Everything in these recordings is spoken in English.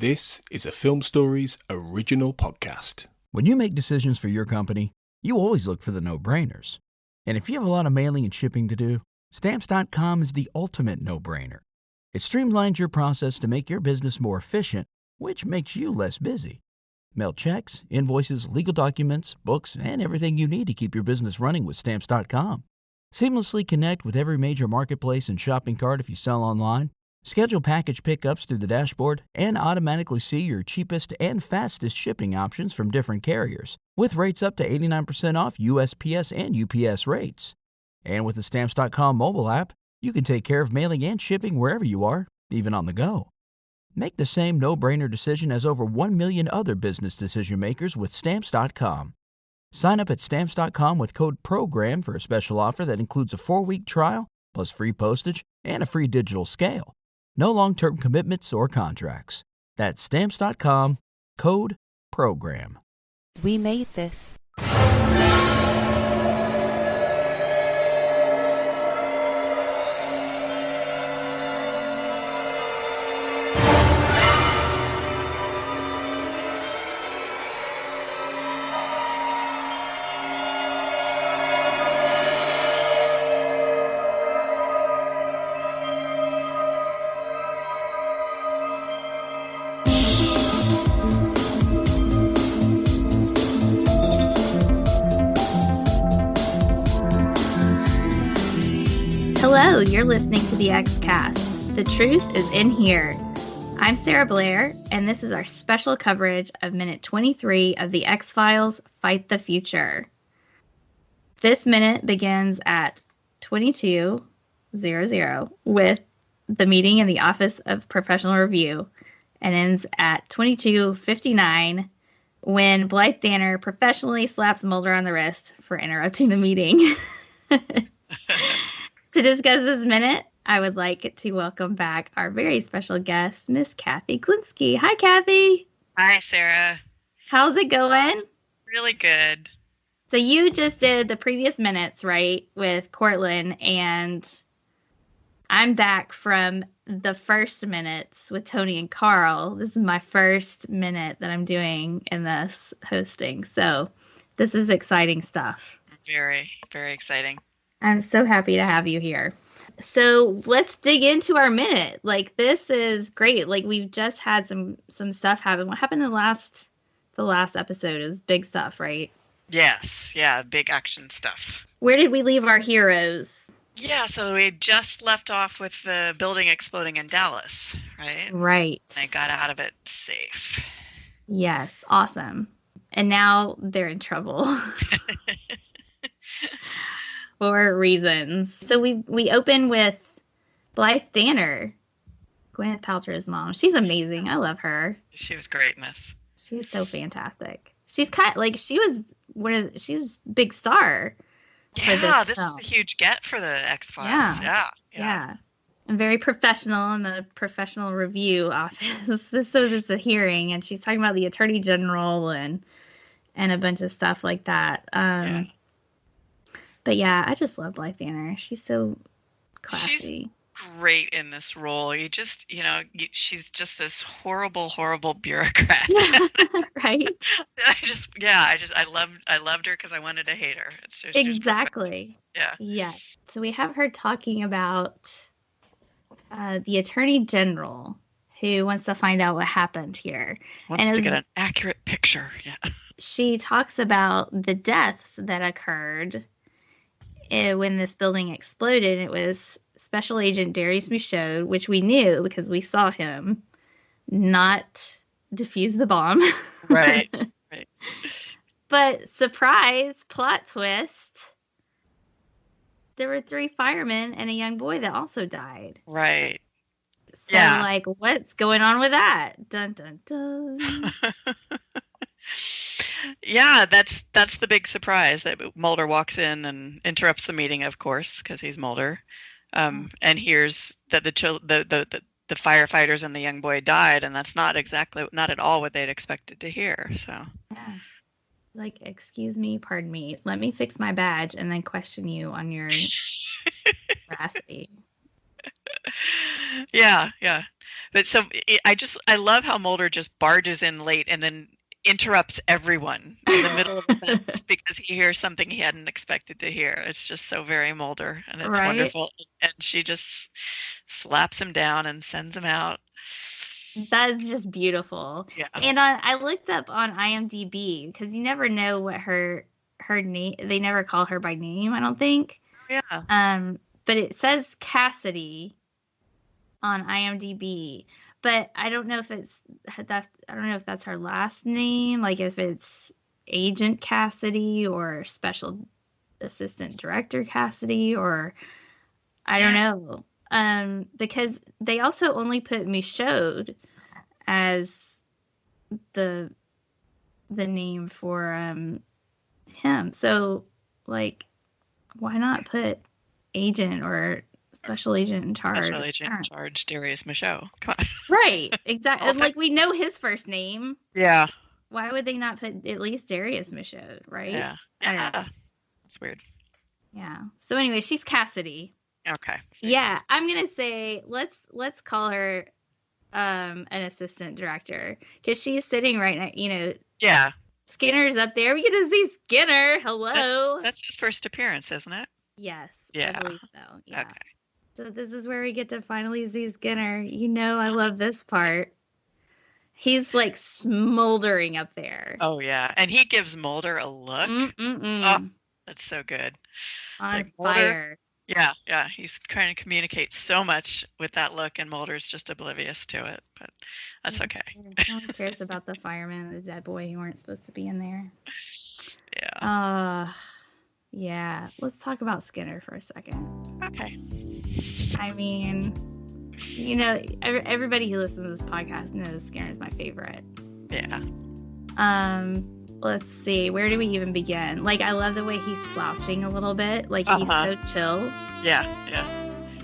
This is a Film Stories original podcast. When you make decisions for your company, you always look for the no-brainers. And if you have a lot of mailing and shipping to do, Stamps.com is the ultimate no-brainer. It streamlines your process to make your business more efficient, which makes you less busy. Mail checks, invoices, legal documents, books, and everything you need to keep your business running with Stamps.com. Seamlessly connect with every major marketplace and shopping cart if you sell online. Schedule package pickups through the dashboard and automatically see your cheapest and fastest shipping options from different carriers, with rates up to 89% off USPS and UPS rates. And with the Stamps.com mobile app, you can take care of mailing and shipping wherever you are, even on the go. Make the same no-brainer decision as over 1 million other business decision makers with Stamps.com. Sign up at Stamps.com with code PROGRAM for a special offer that includes a 4-week trial, plus free postage and a free digital scale. No long-term commitments or contracts. That's Stamps.com, code PROGRAM. We made this. Hello, you're listening to the X-Cast. The truth is in here. I'm Sarah Blair, and this is our special coverage of minute 23 of the X-Files Fight the Future. This minute begins at 22:00 with the meeting in the Office of Professional Review and ends at 22:59 when Blythe Danner professionally slaps Mulder on the wrist for interrupting the meeting. To discuss this minute, I would like to welcome back our very special guest, Miss Cathy Glinski. Hi, Cathy. Hi, Sarah. How's it going? Really good. So you just did the previous minutes, right, with Cortlan, and I'm back from the first minutes with Tony and Carl. This is my first minute that I'm doing in this hosting, so this is exciting stuff. Very, very exciting. I'm so happy to have you here. So let's dig into our minute. Like, this is great. Like, we've just had some stuff happen. What happened in the last episode is big stuff, right? Yes. Yeah. Big action stuff. Where did we leave our heroes? Yeah. So we just left off with the building exploding in Dallas, right? Right. They got out of it safe. Yes. Awesome. And now they're in trouble. For reasons. So we open with Blythe Danner, Gwyneth Paltrow's mom. She's amazing. I love her. She was great in this. She's so fantastic. She's kind of like she was big star. Yeah, this was a huge get for the X-Files. Yeah. And very professional in the professional review office. So it's a hearing, and she's talking about the Attorney General and a bunch of stuff like that. But yeah, I just love Blythe Danner. She's so classy. She's great in this role. She's just this horrible, horrible bureaucrat. Right? I loved her because I wanted to hate her. Exactly. Yeah. Yeah. So we have her talking about the Attorney General who wants to find out what happened here. Wants to get an accurate picture. Yeah. She talks about the deaths that occurred when this building exploded. It was Special Agent Darius Michaud, which we knew because we saw him not defuse the bomb. Right. But surprise, plot twist, there were 3 firemen and a young boy that also died. Right. So, like, what's going on with that? Dun, dun, dun. Yeah, that's the big surprise that Mulder walks in and interrupts the meeting, of course, because he's Mulder, and hears that the firefighters and the young boy died, and that's not at all what they'd expected to hear. So yeah, like, excuse me, pardon me, let me fix my badge and then question you on your veracity. Yeah. But so I love how Mulder just barges in late and then interrupts everyone in the middle of a sentence because he hears something he hadn't expected to hear. It's just so very Mulder, and it's Right? wonderful. And she just slaps him down and sends him out. That's just beautiful. Yeah. And I looked up on IMDb because you never know what her name. They never call her by name, I don't think. Yeah. But it says Cassidy on IMDb, but I don't know if I don't know if that's her last name, like if it's Agent Cassidy or Special Assistant Director Cassidy, or I don't know. Because they also only put Michaud as the name for him. So like, why not put Agent or Special Agent in charge? Special Agent in charge, Darius Michaud. Come on. Right, exactly. Like, we know his first name. Yeah. Why would they not put at least Darius Michaud, right? Yeah. I don't know. That's weird. Yeah. So anyway, she's Cassidy. Okay. Yeah, I'm gonna say let's call her an assistant director, because she's sitting right now. Yeah. Skinner's up there. We get to see Skinner. Hello. That's his first appearance, isn't it? Yes. Yeah. I believe so. Yeah. Okay. So this is where we get to finally see Skinner. I love this part. He's like smoldering up there. Oh yeah, and he gives Mulder a look. Oh, that's so good. On like fire. Mulder, yeah. He's trying to communicate so much with that look, and Mulder's just oblivious to it. But that's okay. No one cares about the fireman and the dead boy who weren't supposed to be in there. Yeah. Yeah. Let's talk about Skinner for a second. Okay. I mean, everybody who listens to this podcast knows Skinner's my favorite. Yeah. Let's see. Where do we even begin? Like, I love the way he's slouching a little bit. Like, he's so chill. Yeah.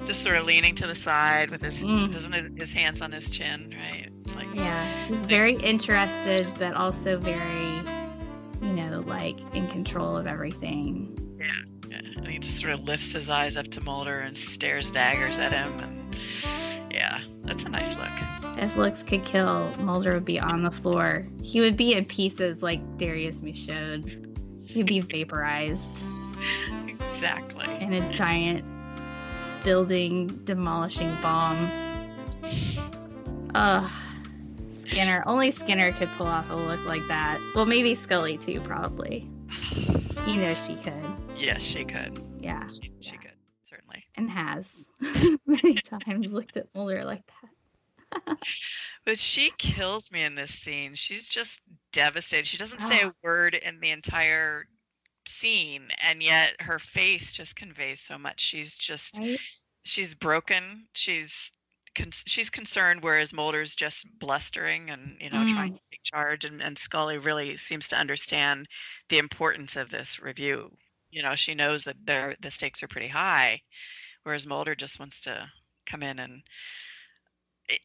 Just sort of leaning to the side with his hands on his chin, right? Like, yeah. He's very interested, but also very, like in control of everything. Yeah. And he just sort of lifts his eyes up to Mulder and stares daggers at him, and yeah, that's a nice look. If looks could kill, Mulder would be on the floor. He would be in pieces like Darius Michaud. He'd be vaporized. Exactly. In a giant building demolishing bomb. Ugh. Skinner. Only Skinner could pull off a look like that. Well, maybe Scully too, probably. She could. Yes, she could. Yeah. She could, certainly. And has. Many times looked at Mulder like that. But she kills me in this scene. She's just devastated. She doesn't say a word in the entire scene, and yet her face just conveys so much. She's just, she's broken. She's concerned, whereas Mulder's just blustering and trying to take charge, and Scully really seems to understand the importance of this review. She knows that the stakes are pretty high, whereas Mulder just wants to come in and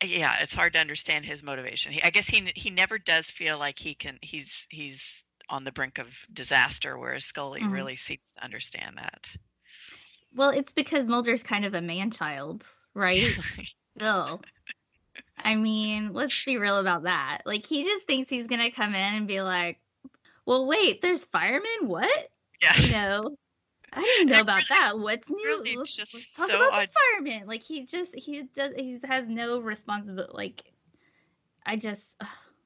it's hard to understand his motivation. I guess he never does feel like he's on the brink of disaster, whereas Scully really seems to understand that. Well, it's because Mulder's kind of a man-child, right? Still. I mean, let's be real about that. Like, he just thinks he's going to come in and be like, well, wait, there's firemen? What? Yeah. I didn't know about that. What's new? Really let's so talk about the firemen. Like, he has no responsibility. Like,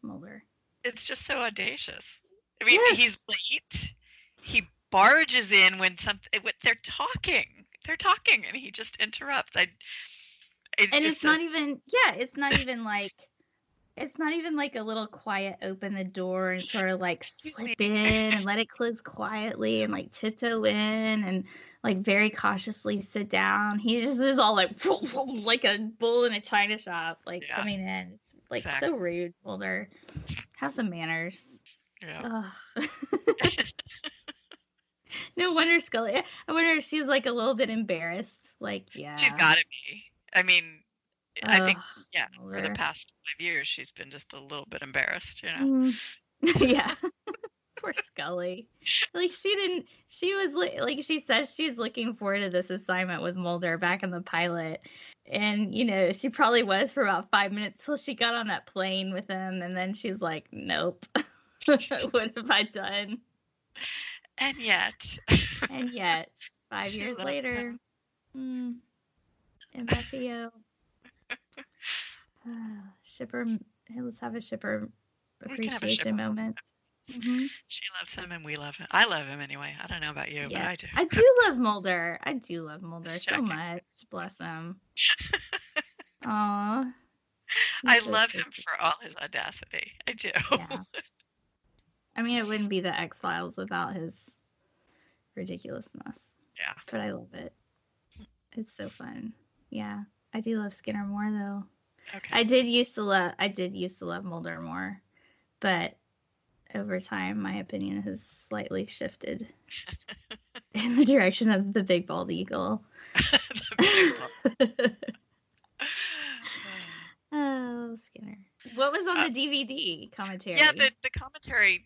Mulder. It's just so audacious. I mean, he's late. He barges in when they're talking. And he just interrupts. It's not even like a little quiet open the door and sort of like slip in and let it close quietly and like tiptoe in and like very cautiously sit down. He just is all like like a bull in a china shop, like coming in. It's like so rude. Mulder, have some manners. Yeah. No wonder Scully. I wonder if she's like a little bit embarrassed. Like, yeah. She's got to be. I mean, I think, Mulder. for the past 5 years, she's been just a little bit embarrassed, Yeah. Poor Scully. Like she was like she says she's looking forward to this assignment with Mulder back in the pilot. And, she probably was for about 5 minutes till she got on that plane with him. And then she's like, nope. What have I done? And yet. 5 years later. Empathy. Shipper. Let's have a shipper appreciation moment. Mm-hmm. She loves him and we love him. I love him anyway. I don't know about you, but I do. I do love Mulder. So much. Bless him. Aw. I love him for all his audacity. I do. Yeah. I mean, it wouldn't be the X-Files without his ridiculousness. Yeah. But I love it. It's so fun. Yeah. I do love Skinner more, though. Okay. I did used to love Mulder more, but over time, my opinion has slightly shifted in the direction of the big bald eagle. Oh, Skinner. What was on the DVD commentary? Yeah, the commentary,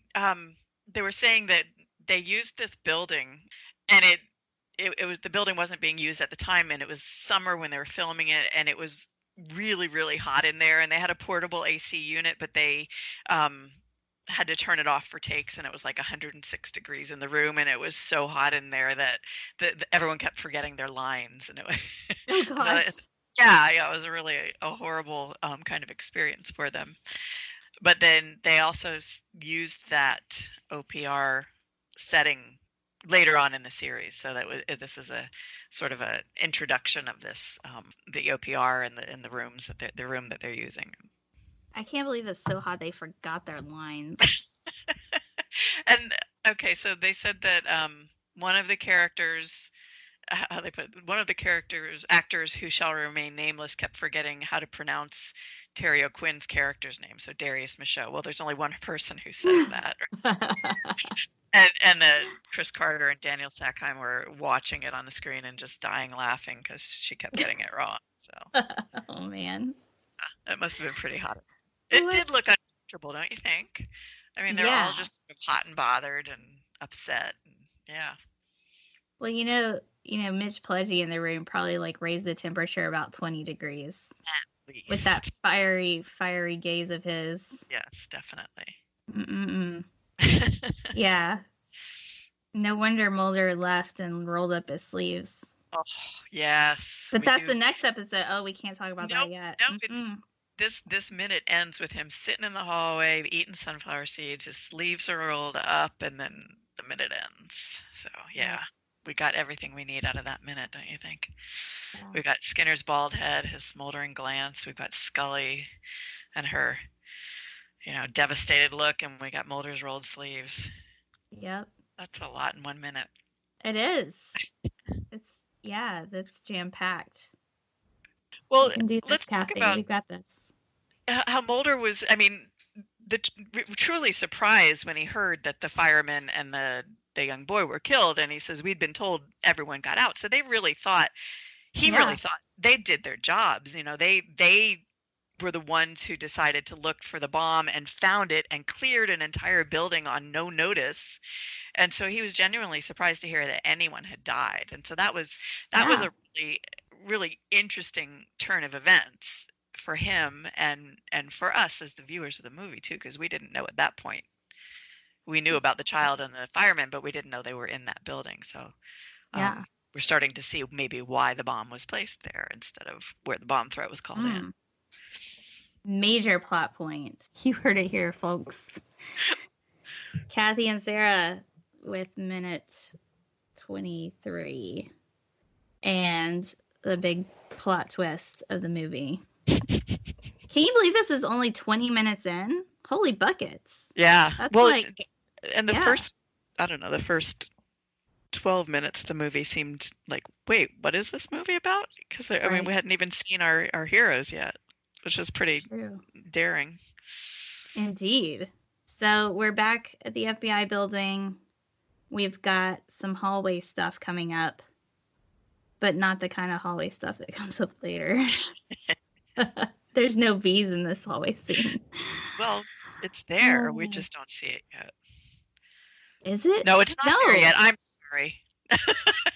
they were saying that they used this building, and it was, the building wasn't being used at the time, and it was summer when they were filming it, and it was really, really hot in there, and they had a portable AC unit, but they had to turn it off for takes, and it was like 106 degrees in the room, and it was so hot in there that everyone kept forgetting their lines, and it was oh gosh. it was really a horrible kind of experience for them. But then they also used that OPR setting later on in the series, so that this is a sort of an introduction of this the OPR in the rooms that the room that they're using. I can't believe it's so hot they forgot their lines. And okay, so they said that one of the characters, how they put, one of the characters, actors who shall remain nameless, kept forgetting how to pronounce Terry O'Quinn's character's name. So Darius Michaud. Well, there's only one person who says that. And Chris Carter and Daniel Sackheim were watching it on the screen and just dying laughing because she kept getting it wrong. So. Oh man. It must have been pretty hot. It did look uncomfortable, don't you think? I mean, they're all just hot and bothered and upset. And, yeah. Well, Mitch Pledgey in the room probably like raised the temperature about 20 degrees. At least. With that fiery gaze of his. Yes, definitely. Yeah. No wonder Mulder left and rolled up his sleeves. Oh, yes. But that's the next episode. Oh, we can't talk about that yet. No, this minute ends with him sitting in the hallway, eating sunflower seeds. His sleeves are rolled up, and then the minute ends. So, yeah. We got everything we need out of that minute, don't you think? Yeah. We've got Skinner's bald head, his smoldering glance. We've got Scully and her, devastated look, and we got Mulder's rolled sleeves. Yep. That's a lot in 1 minute. It is. That's jam-packed. Well, let's talk about. We've got this. How Mulder was, truly surprised when he heard that the fireman and the young boy were killed, and he says, we'd been told everyone got out. So they really thought, really thought they did their jobs. They were the ones who decided to look for the bomb and found it and cleared an entire building on no notice. And so he was genuinely surprised to hear that anyone had died. And so that was a really, really interesting turn of events for him and for us as the viewers of the movie too, because we didn't know at that point. We knew about the child and the firemen, but we didn't know they were in that building. So we're starting to see maybe why the bomb was placed there instead of where the bomb threat was called in. Major plot point. You heard it here, folks. Cathy and Sarah with minute 23. And the big plot twist of the movie. Can you believe this is only 20 minutes in? Holy buckets. Yeah. That's and the first 12 minutes of the movie seemed like, wait, what is this movie about? Because we hadn't even seen our heroes yet, which was pretty daring. Indeed. So we're back at the FBI building. We've got some hallway stuff coming up, but not the kind of hallway stuff that comes up later. There's no bees in this hallway scene. Well, it's there. We just don't see it yet. Is it? No, it's not there yet. I'm sorry.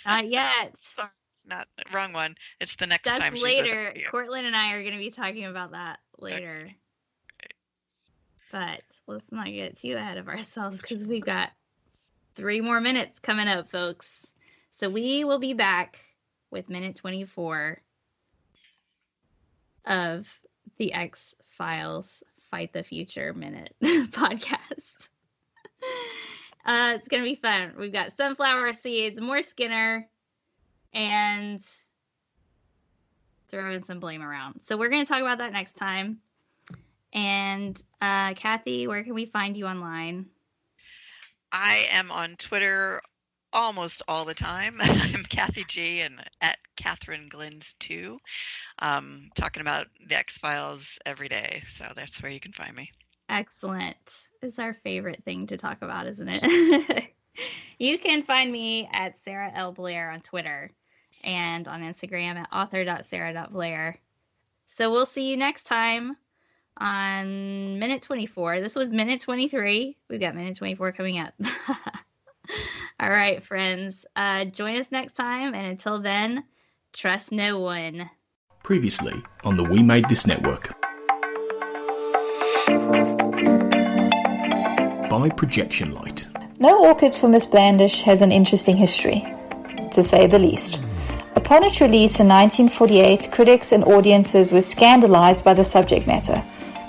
Not yet. Sorry, not wrong one. It's the next That's time. later. Cortlan and I are going to be talking about that later. Okay. But let's not get too ahead of ourselves because we've got 3 more minutes coming up, folks. So we will be back with minute 24 of the X-Files Fight the Future Minute podcast. It's going to be fun. We've got sunflower seeds, more Skinner, and throwing some blame around. So we're going to talk about that next time. And Cathy, where can we find you online? I am on Twitter almost all the time. I'm Cathy G and at Catherine Glins 2, talking about the X-Files every day. So that's where you can find me. Excellent. It's our favorite thing to talk about, isn't it? You can find me at Sarah L. Blair on Twitter and on Instagram at author.sarah.blair. So we'll see you next time on minute 24. This was minute 23. We've got minute 24 coming up. All right, friends. Join us next time. And until then, trust no one. Previously on the We Made This Network. By Projection Light. No Orchids for Miss Blandish has an interesting history, to say the least. Upon its release in 1948, critics and audiences were scandalized by the subject matter,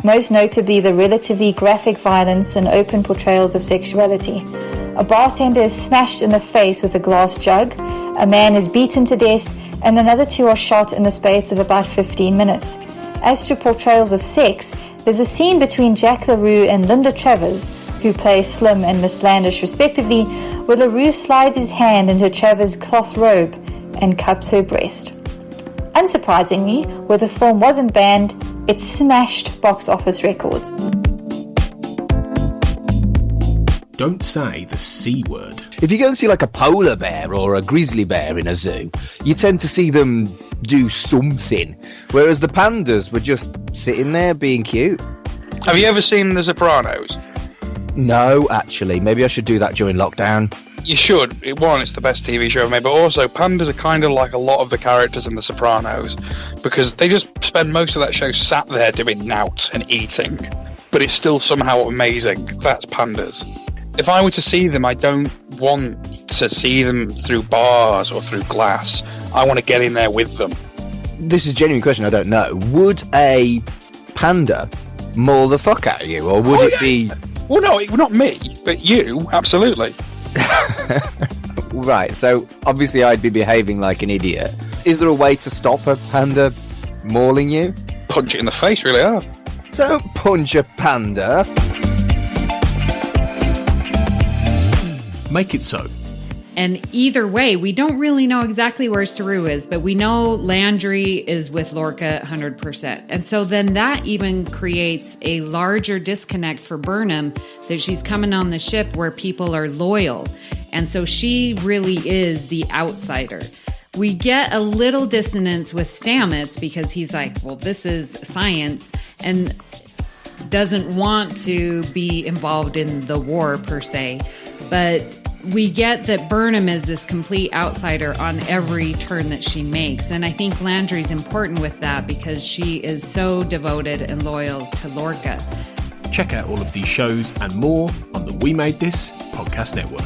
most notably the relatively graphic violence and open portrayals of sexuality. A bartender is smashed in the face with a glass jug, a man is beaten to death, and another 2 are shot in the space of about 15 minutes. As to portrayals of sex, there's a scene between Jack LaRue and Linda Travers, who play Slim and Miss Blandish respectively, where LaRue slides his hand into Travers' cloth robe and cups her breast. Unsurprisingly, where the film wasn't banned, it smashed box office records. Don't say the C word. If you go and see like a polar bear or a grizzly bear in a zoo, you tend to see them do something, whereas the pandas were just sitting there being cute. Have you ever seen The Sopranos? No, actually. Maybe I should do that during lockdown. You should. One, it's the best TV show ever made, but also pandas are kind of like a lot of the characters in The Sopranos, because they just spend most of that show sat there doing nout and eating, but it's still somehow amazing. That's pandas. If I were to see them, I don't want to see them through bars or through glass. I want to get in there with them. This is a genuine question, I don't know. Would a panda maul the fuck out of you, or would it be... Well, no, not me, but you, absolutely. Right, so obviously I'd be behaving like an idiot. Is there a way to stop a panda mauling you? Punch it in the face, really hard. Don't punch a panda. Make it so. And either way, we don't really know exactly where Saru is, but we know Landry is with Lorca 100%. And so then that even creates a larger disconnect for Burnham, that she's coming on the ship where people are loyal. And so she really is the outsider. We get a little dissonance with Stamets because he's like, well, this is science, and doesn't want to be involved in the war per se. But we get that Burnham is this complete outsider on every turn that she makes. And I think Landry's important with that because she is so devoted and loyal to Lorca. Check out all of these shows and more on the We Made This podcast network.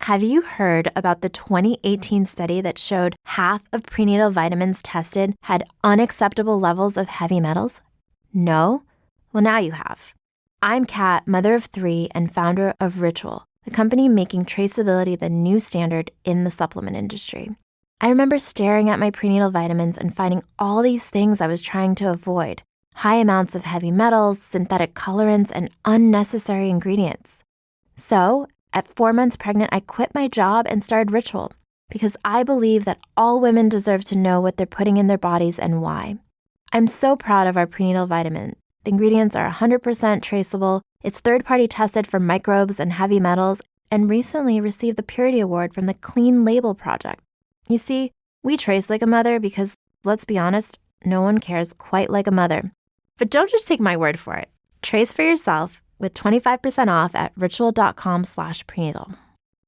Have you heard about the 2018 study that showed half of prenatal vitamins tested had unacceptable levels of heavy metals? No? Well, now you have. I'm Kat, mother of 3 and founder of Ritual, the company making traceability the new standard in the supplement industry. I remember staring at my prenatal vitamins and finding all these things I was trying to avoid. High amounts of heavy metals, synthetic colorants, and unnecessary ingredients. So, at 4 months pregnant, I quit my job and started Ritual because I believe that all women deserve to know what they're putting in their bodies and why. I'm so proud of our prenatal vitamin. The ingredients are 100% traceable, it's third-party tested for microbes and heavy metals, and recently received the Purity Award from the Clean Label Project. You see, we trace like a mother because, let's be honest, no one cares quite like a mother. But don't just take my word for it. Trace for yourself with 25% off at ritual.com/prenatal.